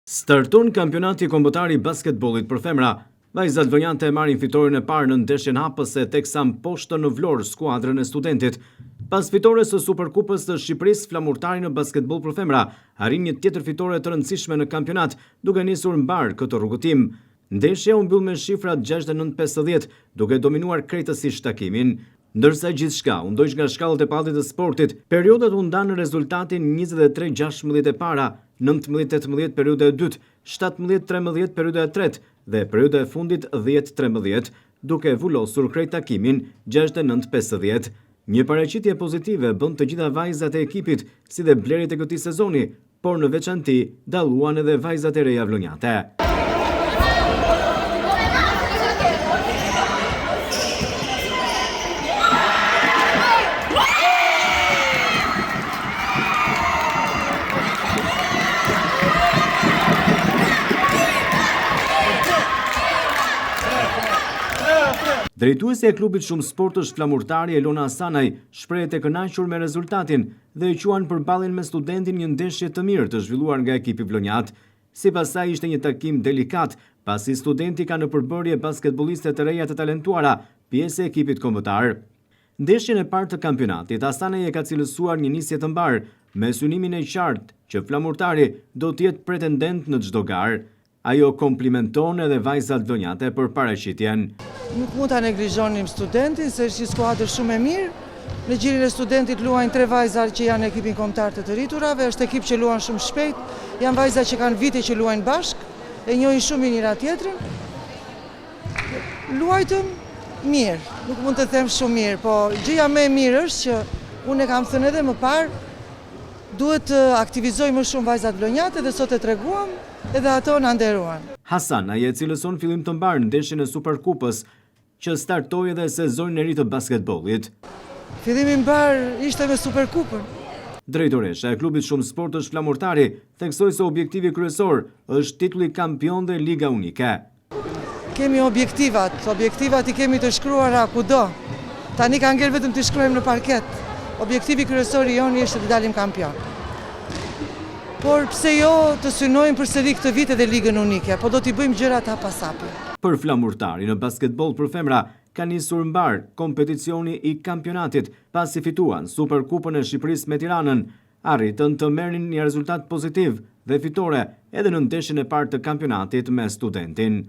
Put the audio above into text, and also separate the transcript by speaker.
Speaker 1: Starton kampionati kombëtar i basketbollit për femra. Vajzat Vlonjante marrin fitoren e parë në ndeshjen hapëse teksa mposhtën në Vlorë skuadrën e Studentit. Pas fitores së Superkupës së Shqipërisë, flamurtari në basketboll për femra arrin një tjetër fitore të rëndësishme në kampionat, duke nisur mbar këtë rrugëtim. Ndeshja u mbyll me shifrat 69-50, duke dominuar krejtësisht takimin. Ndërsa gjithçka u ndoq nga shkallët e pallit të sportit, periodat u ndanë në rezultatin 23-16 e para, 19-18 periudha e dytë, 17-13 periudha e tretë dhe periudha e fundit 10-13, duke vullosur krejt takimin 69-50. Një paraqitje pozitive bën të gjitha vajzat e ekipit, si dhe blerit e këtij sezoni, por në veçanti dalluan edhe vajzat e reja vlonjate. Drejtuesja e klubit shumë sportësh flamurtari Elona Hasanaj shprehet e kënaqur me rezultatin dhe e quan përballjen me Studentin një ndeshje të mirë të zhvilluar nga ekipi vlonjat. Sipas saj ishte një takim delikat, pasi Studenti ka në përbërje basketbolliste të reja të talentuara, pjesë e ekipit kombëtar. Ndeshjen e parë të kampionatit, Hasanaj e ka cilësuar një nisje të mbar, me synimin e qartë që flamurtari do të jetë pretendent në çdo garë. Ajo komplimenton edhe vajzat vlonjate për paraqitjen.
Speaker 2: Nuk mund ta neglizhonim Studentin, se është një skuadër shumë e mirë. Në gjirin e Studentit luajnë 3 vajza që janë ekipin kombëtar të rriturave, është ekip që luan shumë shpejt, janë vajza që kanë vite që luajnë bashkë, e njohin shumë njëra tjetrën. Luajtëm mirë, nuk mund të them shumë mirë, po gjëja më e mirë është që unë e kam thënë edhe më parë, duhet të aktivizoj më shumë vajzat vlonjate dhe sot e treguam, edhe ato na nderuan.
Speaker 1: Hasanaj e cilëson fillim të mbar në ndeshjen e Superkupës, që startoi edhe sezonin e ri të basketbollit.
Speaker 2: Fillimi mbar ishte me Superkupën.
Speaker 1: Drejtoresha e klubit shumë sportësh flamurtari theksoi se objektivi kryesor është titulli kampion dhe liga unike.
Speaker 2: Kemi objektivat i kemi të shkruara kudo. Tani ka ngel vetëm të shkruajmë në parket. Objektivi kryesor i joni është të dalim kampion. Por pse jo të synojmë përsëri këtë vit edhe ligën unike, po do t'i bëjmë gjërat hap pas hapi.
Speaker 1: Për flamurtari në basketboll për femra ka nisur mbar kompeticioni i kampionatit, pasi fituan Superkupën e Shqipërisë me Tiranën, arritën të merrin një rezultat pozitiv dhe fitore edhe në ndeshjen e parë të kampionatit me Studentin.